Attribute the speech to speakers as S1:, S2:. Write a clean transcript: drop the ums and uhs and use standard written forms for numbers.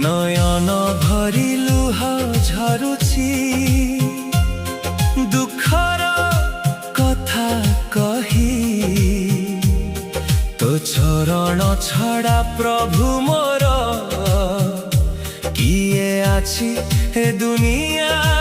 S1: नयन भरी लुह झरुछि दुखर कथा कही तो चरण छड़ा प्रभु मोर किए आछि हे दुनिया।